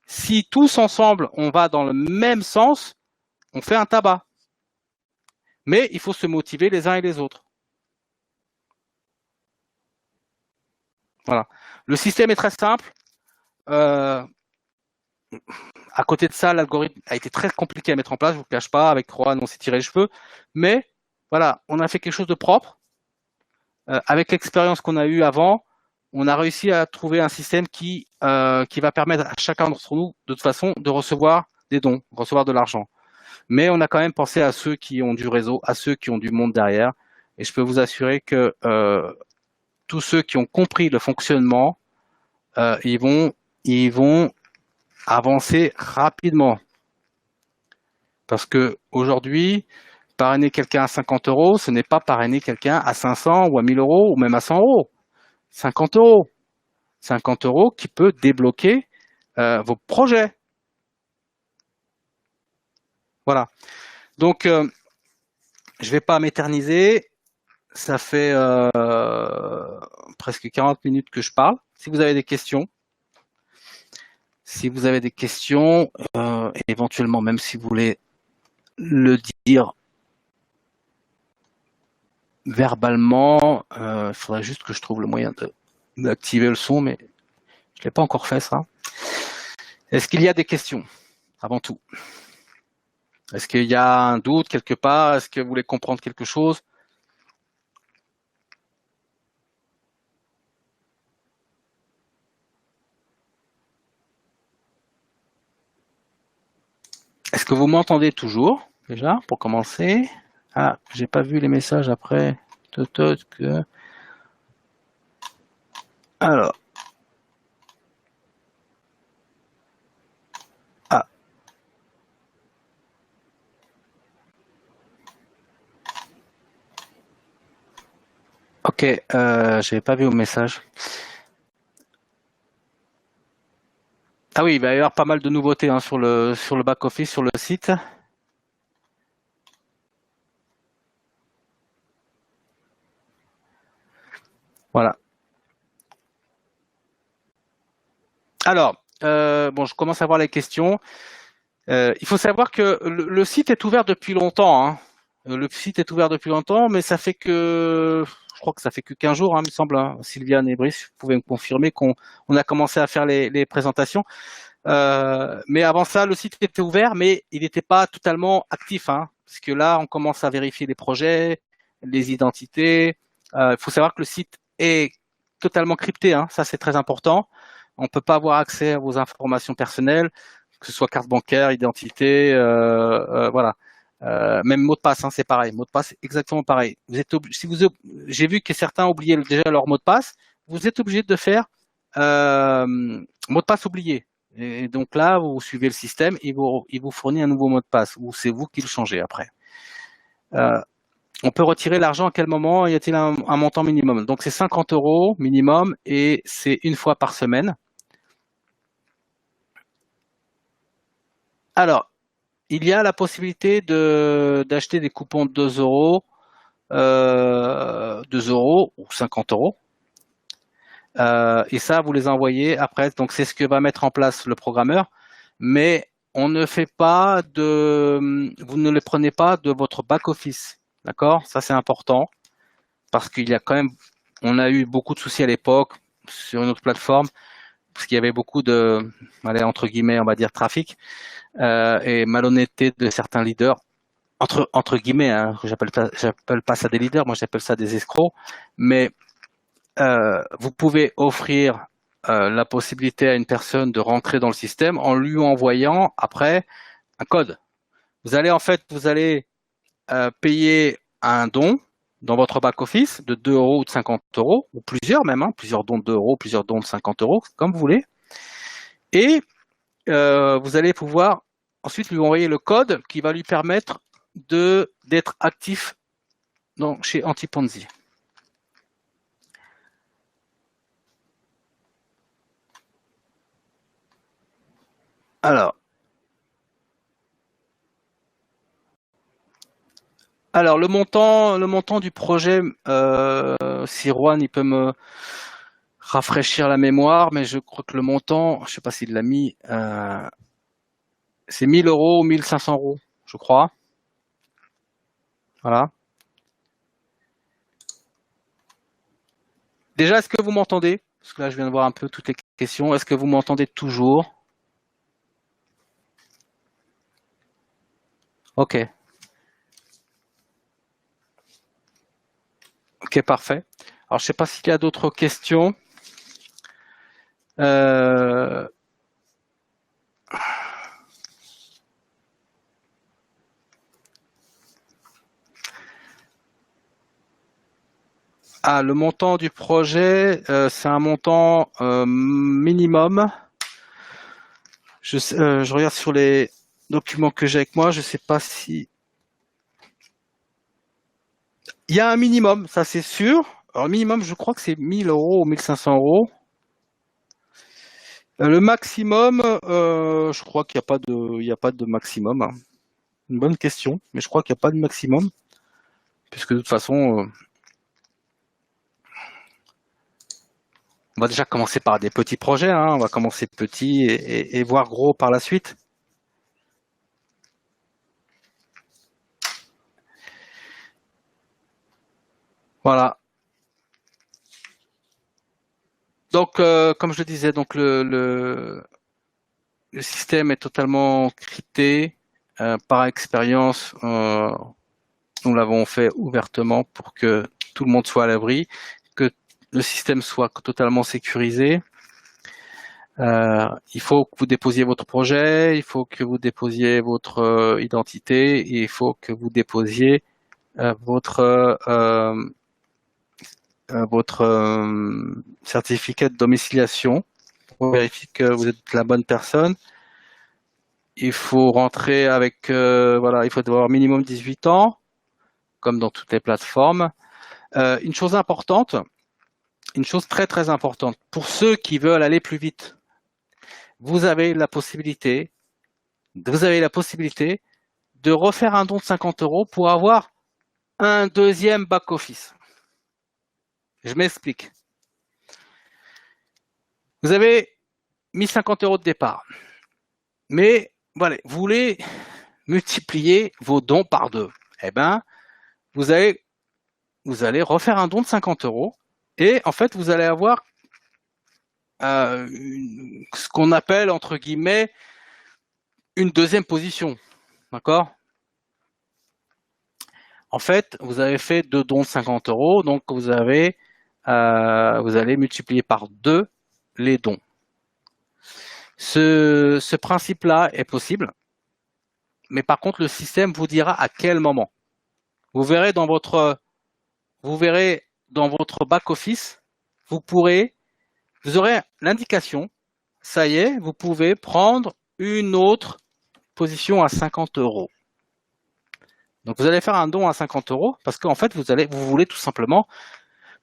Si tous ensemble, on va dans le même sens, on fait un tabac. Mais il faut se motiver les uns et les autres. Voilà. Le système est très simple. À côté de ça, l'algorithme a été très compliqué à mettre en place, je ne vous le cache pas, avec Rohan, on s'est tiré les cheveux. Mais voilà, on a fait quelque chose de propre. Avec l'expérience qu'on a eue avant, on a réussi à trouver un système qui va permettre à chacun d'entre nous, de toute façon, de recevoir des dons, recevoir de l'argent. Mais on a quand même pensé à ceux qui ont du réseau, à ceux qui ont du monde derrière. Et je peux vous assurer que tous ceux qui ont compris le fonctionnement, ils vont avancer rapidement. Parce que aujourd'hui, parrainer quelqu'un à 50 €, ce n'est pas parrainer quelqu'un à 500 ou à 1000 € ou même à 100 €. 50 €. 50 € qui peut débloquer vos projets. Voilà. Donc, je ne vais pas m'éterniser. Ça fait presque 40 minutes que je parle. Si vous avez des questions. Si vous avez des questions, éventuellement, même si vous voulez le dire verbalement, il faudrait juste que je trouve le moyen d'activer le son, mais je ne l'ai pas encore fait, ça. Est-ce qu'il y a des questions, avant tout? Est-ce qu'il y a un doute quelque part? Est-ce que vous voulez comprendre quelque chose? Est-ce que vous m'entendez toujours, déjà, pour commencer? Ah, j'ai pas vu les messages après. Alors. Ah. Ok, j'avais pas vu vos messages. Ah oui, il va y avoir pas mal de nouveautés hein, sur le back-office, sur le site. Voilà. Alors, bon, je commence à voir les questions. Il faut savoir que le site est ouvert depuis longtemps. Hein. Le site est ouvert depuis longtemps, mais ça fait que, je crois que ça fait que 15 jours, hein, il me semble. Hein. Sylviane et Brice, vous pouvez me confirmer qu'on a commencé à faire les présentations. Mais avant ça, le site était ouvert, mais il n'était pas totalement actif. Hein, parce que là, on commence à vérifier les projets, les identités. Il faut savoir que le site est totalement crypté. Hein, ça, c'est très important. On ne peut pas avoir accès à vos informations personnelles, que ce soit carte bancaire, identité, voilà. Même mot de passe, hein, c'est pareil. Mot de passe, exactement pareil. Vous êtes si vous, j'ai vu que certains oubliaient déjà leur mot de passe. Vous êtes obligé de faire mot de passe oublié. Et donc là, vous suivez le système, il vous fournit un nouveau mot de passe, ou c'est vous qui le changez après. On peut retirer l'argent à quel moment? Y a-t-il un montant minimum? Donc c'est 50 € minimum et c'est une fois par semaine. Alors, il y a la possibilité d'acheter des coupons de 2 €, 2 € ou 50 €. Et ça, vous les envoyez après. Donc c'est ce que va mettre en place le programmeur. Mais on ne fait pas vous ne les prenez pas de votre back office, d'accord? Ça c'est important parce qu'il y a quand même, on a eu beaucoup de soucis à l'époque sur une autre plateforme parce qu'il y avait beaucoup de, allez, entre guillemets, on va dire trafic et malhonnêteté de certains leaders. Entre guillemets, hein, j'appelle pas ça des leaders, moi j'appelle ça des escrocs. Mais vous pouvez offrir la possibilité à une personne de rentrer dans le système en lui envoyant après un code. Vous allez payer un don dans votre back-office de 2 € ou de 50 €, ou plusieurs même, hein, plusieurs dons de 2 €, plusieurs dons de 50 €, comme vous voulez. Et vous allez pouvoir ensuite lui envoyer le code qui va lui permettre d'être actif chez Antiponzi. Alors le montant du projet, si Juan il peut me rafraîchir la mémoire, mais je crois que le montant, je sais pas s'il l'a mis, c'est 1 000 € ou 1 500 €, je crois. Voilà. Déjà, est-ce que vous m'entendez? Parce que là, je viens de voir un peu toutes les questions. Est-ce que vous m'entendez toujours? Ok. Ok, parfait. Alors, je sais pas s'il y a d'autres questions. Le montant du projet, c'est un montant minimum. Je regarde sur les documents que j'ai avec moi, je ne sais pas si... Il y a un minimum, ça c'est sûr. Alors, minimum, je crois que c'est 1 000 € ou 1 500 €. Le maximum, je crois qu'il n'y a pas de maximum. Hein. Une bonne question, mais je crois qu'il n'y a pas de maximum. Puisque de toute façon, va déjà commencer par des petits projets, hein. On va commencer petit et voir gros par la suite. Voilà. Donc, comme je le disais, donc le système est totalement crypté. Par expérience, nous l'avons fait ouvertement pour que tout le monde soit à l'abri, que le système soit totalement sécurisé. Il faut que vous déposiez votre projet, il faut que vous déposiez votre identité et il faut que vous déposiez votre certificat de domiciliation pour vérifier que vous êtes la bonne personne. Il faut rentrer avec, voilà, il faut avoir minimum 18 ans, comme dans toutes les plateformes. Une chose importante, une chose très très importante, pour ceux qui veulent aller plus vite, vous avez la possibilité de refaire un don de 50 € pour avoir un deuxième back-office. Je m'explique. Vous avez mis 50 € de départ, mais voilà, vous voulez multiplier vos dons par 2. Eh ben, vous allez refaire un don de 50 € et en fait, vous allez avoir ce qu'on appelle, entre guillemets, une deuxième position. D'accord? En fait, vous avez fait 2 dons de 50 €, donc vous allez multiplier par 2 les dons. Ce principe-là est possible, mais par contre, le système vous dira à quel moment. Vous verrez dans votre back-office, vous aurez l'indication, ça y est, vous pouvez prendre une autre position à 50 €. Donc vous allez faire un don à 50 € parce qu'en fait, vous voulez tout simplement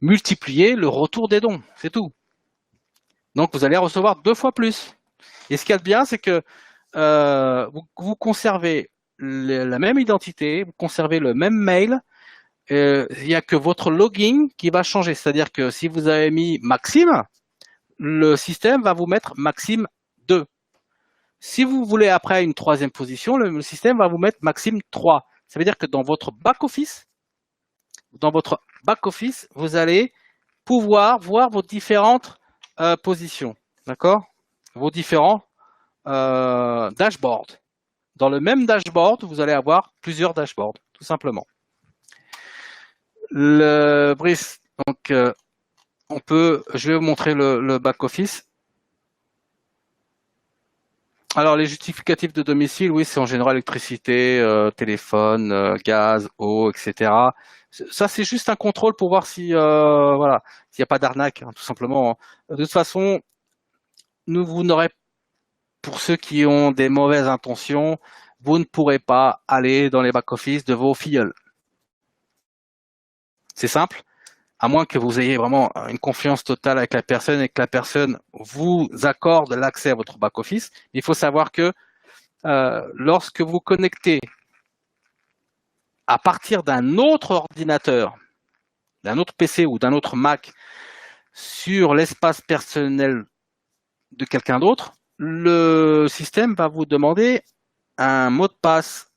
multiplier le retour des dons, c'est tout. Donc vous allez recevoir 2 fois plus. Et ce qu'il y a de bien, c'est que vous conservez la même identité, vous conservez le même mail. Il n'y a que votre login qui va changer. C'est-à-dire que si vous avez mis Maxime, le système va vous mettre Maxime 2. Si vous voulez après une troisième position, le système va vous mettre Maxime 3. Ça veut dire que dans votre back-office, vous allez pouvoir voir vos différentes positions. D'accord? Vos différents dashboards. Dans le même dashboard, vous allez avoir plusieurs dashboards, tout simplement. Brice, donc je vais vous montrer le back-office. Alors, les justificatifs de domicile, oui, c'est en général électricité, téléphone, gaz, eau, etc. Ça, c'est juste un contrôle pour voir si, voilà, s'il n'y a pas d'arnaque, hein, tout simplement. De toute façon, vous n'aurez, pour ceux qui ont des mauvaises intentions, vous ne pourrez pas aller dans les back-office de vos filleuls. C'est simple. À moins que vous ayez vraiment une confiance totale avec la personne et que la personne vous accorde l'accès à votre back-office. Il faut savoir que lorsque vous connectez à partir d'un autre ordinateur, d'un autre PC ou d'un autre Mac sur l'espace personnel de quelqu'un d'autre, le système va vous demander un mot de passe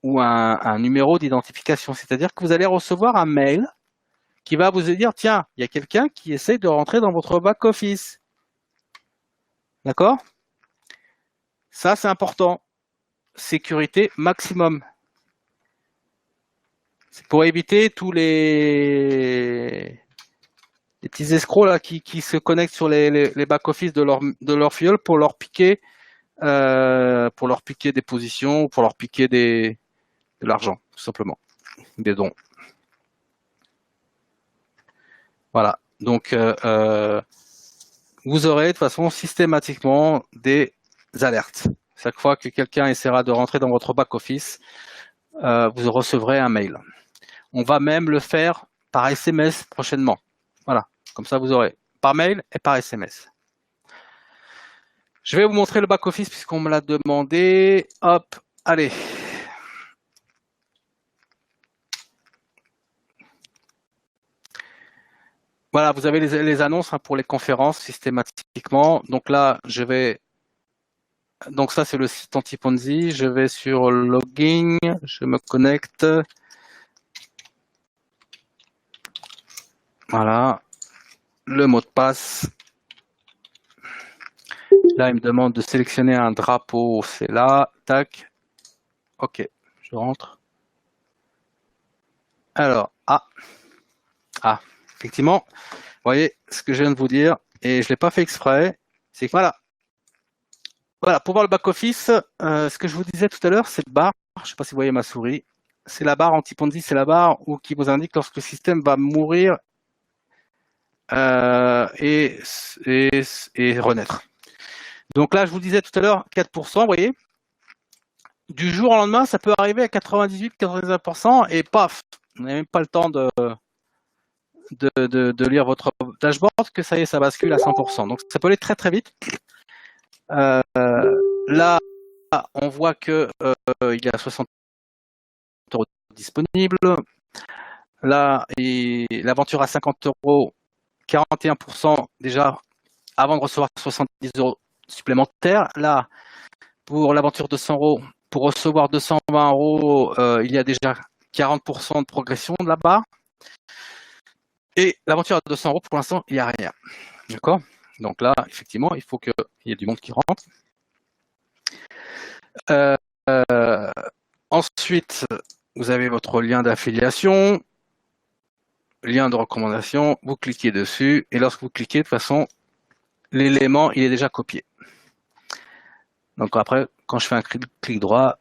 ou un numéro d'identification. C'est-à-dire que vous allez recevoir un mail qui va vous dire, tiens, il y a quelqu'un qui essaie de rentrer dans votre back-office. D'accord? Ça, c'est important. Sécurité maximum. C'est pour éviter tous les petits escrocs là qui se connectent sur les back-office de leur filleul pour leur piquer des positions ou pour leur piquer de l'argent, tout simplement, des dons. Voilà. Donc, vous aurez de toute façon systématiquement des alertes. Chaque fois que quelqu'un essaiera de rentrer dans votre back-office, vous recevrez un mail. On va même le faire par SMS prochainement. Voilà, comme ça vous aurez par mail et par SMS. Je vais vous montrer le back-office puisqu'on me l'a demandé. Hop, allez. Voilà, vous avez les annonces hein, pour les conférences systématiquement. Donc là, je vais. Donc ça, c'est le site anti-Ponzi. Je vais sur login, je me connecte. Voilà, le mot de passe. Là, il me demande de sélectionner un drapeau. C'est là, tac. Ok, je rentre. Alors, effectivement, vous voyez ce que je viens de vous dire, et je l'ai pas fait exprès. C'est que voilà, pour voir le back-office, ce que je vous disais tout à l'heure, c'est le bar. Je ne sais pas si vous voyez ma souris. C'est la barre anti-Ponzi, c'est la barre qui vous indique lorsque le système va mourir et renaître. Donc là, je vous disais tout à l'heure, 4%, vous voyez. Du jour au lendemain, ça peut arriver à 98-99% et paf, vous n'avez même pas le temps de lire votre dashboard que ça y est, ça bascule à 100%. Donc ça peut aller très très vite. Là, on voit que il y a 60 € disponibles. Là, l'aventure à 50 €, 41% déjà avant de recevoir 70 € supplémentaires. Là, pour l'aventure de 100 €, pour recevoir 220 €, il y a déjà 40% de progression de la barre. Et l'aventure à 200 €, pour l'instant, il n'y a rien. D'accord? Donc là, effectivement, il faut qu'il y ait du monde qui rentre. Ensuite, vous avez votre lien d'affiliation, lien de recommandation, vous cliquez dessus, et lorsque vous cliquez, de toute façon, l'élément, il est déjà copié. Donc après, quand je fais un clic droit,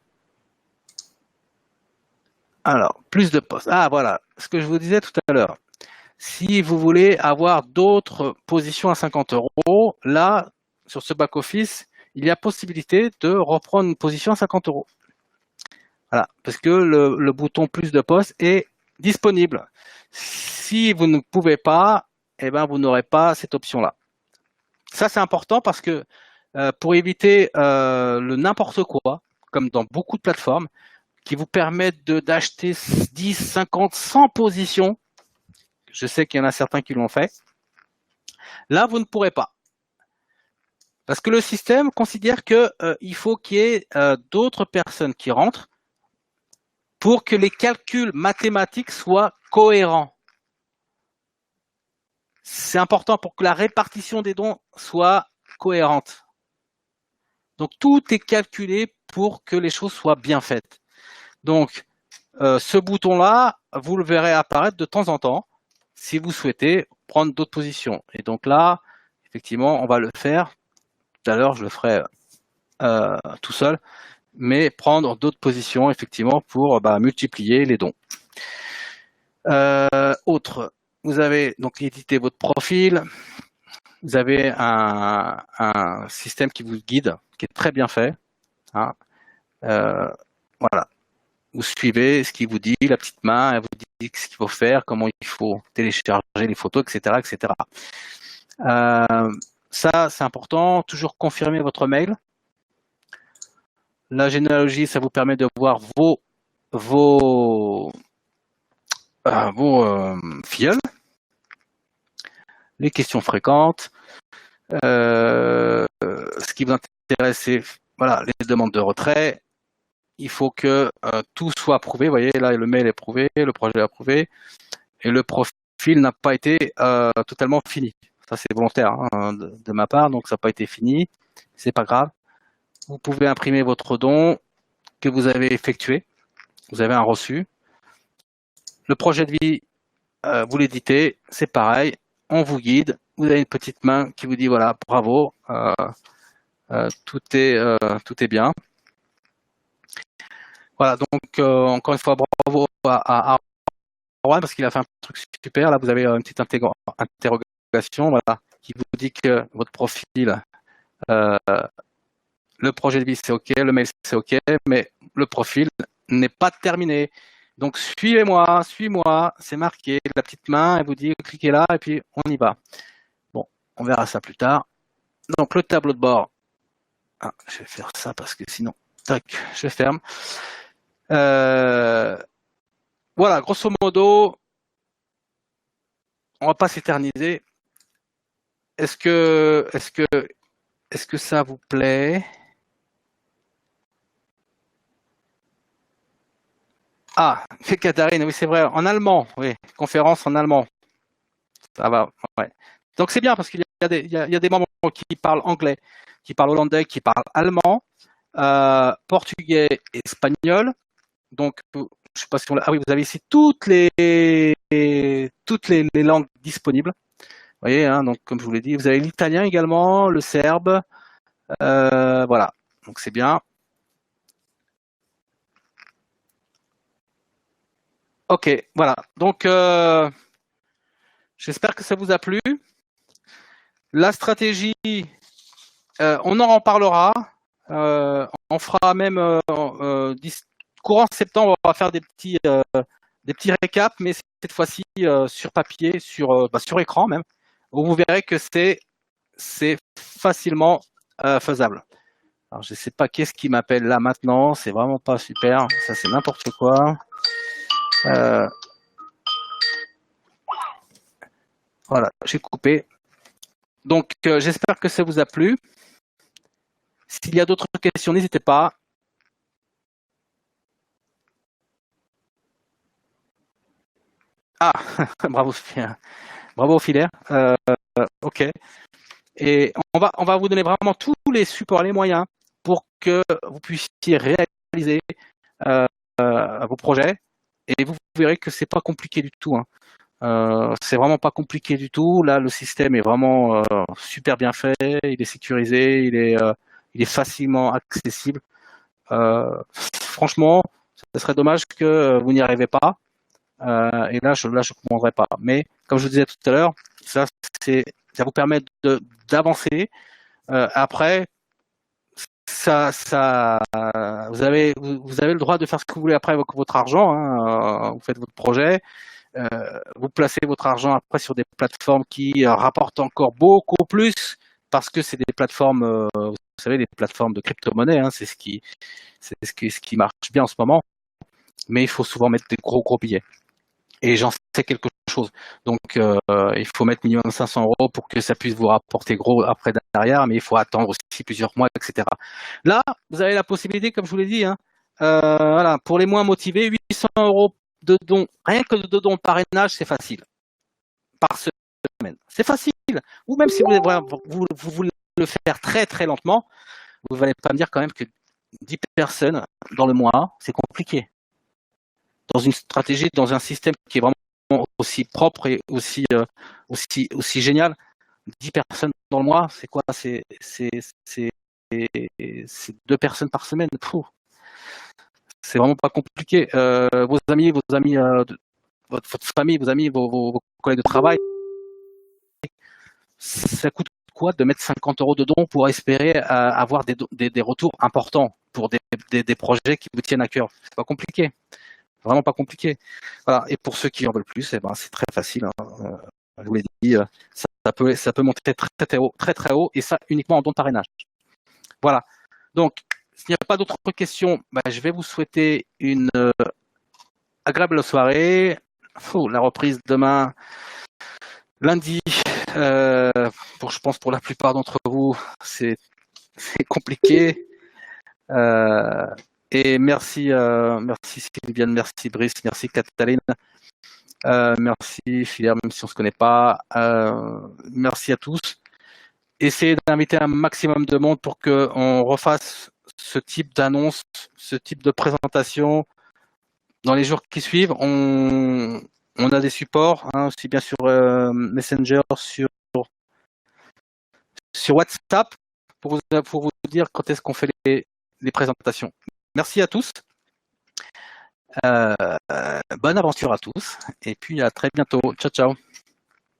alors, plus de postes. Ah, voilà, ce que je vous disais tout à l'heure. Si vous voulez avoir d'autres positions à 50 €, là, sur ce back-office, il y a possibilité de reprendre une position à 50 €. Voilà, parce que le bouton plus de postes est disponible. Si vous ne pouvez pas, eh ben, vous n'aurez pas cette option-là. Ça, c'est important parce que pour éviter le n'importe quoi, comme dans beaucoup de plateformes, qui vous permettent d'acheter 10, 50, 100 positions, je sais qu'il y en a certains qui l'ont fait, là, vous ne pourrez pas. Parce que le système considère qu'il faut qu'il y ait d'autres personnes qui rentrent pour que les calculs mathématiques soient cohérents. C'est important pour que la répartition des dons soit cohérente. Donc, tout est calculé pour que les choses soient bien faites. Donc, ce bouton-là, vous le verrez apparaître de temps en temps si vous souhaitez prendre d'autres positions. Et donc là, effectivement, on va le faire. Tout à l'heure, je le ferai tout seul, mais prendre d'autres positions, effectivement, pour multiplier les dons. Autre, vous avez donc édité votre profil. Vous avez un système qui vous guide, qui est très bien fait. Hein. Voilà. Vous suivez ce qu'il vous dit, la petite main, elle vous dit ce qu'il faut faire, comment il faut télécharger les photos, etc., etc. Ça, c'est important. Toujours confirmer votre mail. La généalogie, ça vous permet de voir vos filleuls. Les questions fréquentes. Ce qui vous intéresse, c'est voilà, les demandes de retrait. Il faut que tout soit approuvé. Vous voyez, là, le mail est approuvé, le projet est approuvé, et le profil n'a pas été totalement fini. Ça, c'est volontaire hein, de ma part, donc ça n'a pas été fini. C'est pas grave. Vous pouvez imprimer votre don que vous avez effectué. Vous avez un reçu. Le projet de vie, vous l'éditez, c'est pareil. On vous guide. Vous avez une petite main qui vous dit voilà, bravo, tout est bien. Voilà, donc encore une fois, bravo à Juan parce qu'il a fait un truc super. Là, vous avez une petite interrogation, voilà, qui vous dit que votre profil, le projet de vie c'est OK, le mail c'est OK, mais le profil n'est pas terminé. Donc suivez-moi, suis-moi, c'est marqué, la petite main, elle vous dit cliquez là et puis on y va. Bon, on verra ça plus tard. Donc le tableau de bord, je vais faire ça parce que sinon, tac, je ferme. Voilà, grosso modo, on va pas s'éterniser. Est-ce que ça vous plaît? Ah, Catherine, oui, c'est vrai, en allemand, oui, conférence en allemand. Ça va, ouais. Donc c'est bien parce qu'il y a il y a des membres qui parlent anglais, qui parlent hollandais, qui parlent allemand, portugais, espagnol. Donc, je sais pas si on l'a. Ah oui, vous avez ici les langues disponibles. Vous voyez, hein, donc comme je vous l'ai dit, vous avez l'italien également, le serbe, voilà. Donc c'est bien. Ok, voilà. Donc j'espère que ça vous a plu. La stratégie, on en reparlera. On fera même courant septembre, on va faire des petits récaps, mais cette fois-ci sur papier, sur écran même, où vous verrez que c'est facilement faisable. Alors je sais pas qu'est-ce qui m'appelle là maintenant, c'est vraiment pas super, ça c'est n'importe quoi. Voilà, j'ai coupé. Donc j'espère que ça vous a plu. S'il y a d'autres questions, n'hésitez pas. Ah, bravo, bravo Filaire. Ok. Et on va vous donner vraiment tous les supports, les moyens pour que vous puissiez réaliser vos projets. Et vous verrez que c'est pas compliqué du tout. Hein. C'est vraiment pas compliqué du tout. Là, le système est vraiment super bien fait. Il est sécurisé. Il est facilement accessible. Franchement, ce serait dommage que vous n'y arrivez pas. Et là, je comprendrais pas. Mais comme je vous disais tout à l'heure, ça vous permet d'avancer. Après, vous avez le droit de faire ce que vous voulez après avec votre argent. Hein, vous faites votre projet, vous placez votre argent après sur des plateformes qui rapportent encore beaucoup plus parce que c'est des plateformes, vous savez, des plateformes de crypto-monnaie. Hein, c'est ce qui marche bien en ce moment. Mais il faut souvent mettre des gros billets. Et j'en sais quelque chose. Donc, il faut mettre minimum 500 € pour que ça puisse vous rapporter gros après derrière, mais il faut attendre aussi plusieurs mois, etc. Là, vous avez la possibilité, comme je vous l'ai dit, hein, voilà, pour les moins motivés, 800 € de dons, rien que de dons de parrainage, c'est facile. Par semaine. C'est facile. Ou même si vous voulez le faire très très lentement, vous n'allez pas me dire quand même que 10 personnes dans le mois, c'est compliqué. Dans une stratégie, dans un système qui est vraiment aussi propre et aussi génial, 10 personnes dans le mois, c'est quoi? C'est 2 personnes par semaine. C'est vraiment pas compliqué. Vos amis, votre famille, vos amis, vos collègues de travail, ça coûte quoi de mettre 50 € de dons pour espérer avoir des retours importants pour des projets qui vous tiennent à cœur? C'est pas compliqué. Vraiment pas compliqué. Voilà. Et pour ceux qui en veulent plus, eh ben, c'est très facile. Hein. Je vous l'ai dit, ça peut monter très haut, et ça uniquement en don de parrainage. Voilà. Donc, s'il n'y a pas d'autres questions, ben, je vais vous souhaiter une agréable soirée. La reprise demain, lundi. Je pense pour la plupart d'entre vous, c'est compliqué. Et merci Sylviane, merci Brice, merci Cataline, merci Philippe, même si on ne se connaît pas. Merci à tous. Essayez d'inviter un maximum de monde pour qu'on refasse ce type d'annonce, ce type de présentation dans les jours qui suivent. On a des supports, hein, aussi bien sur Messenger, sur WhatsApp, pour vous dire quand est-ce qu'on fait les présentations. Merci à tous. Bonne aventure à tous. Et puis à très bientôt. Ciao, ciao.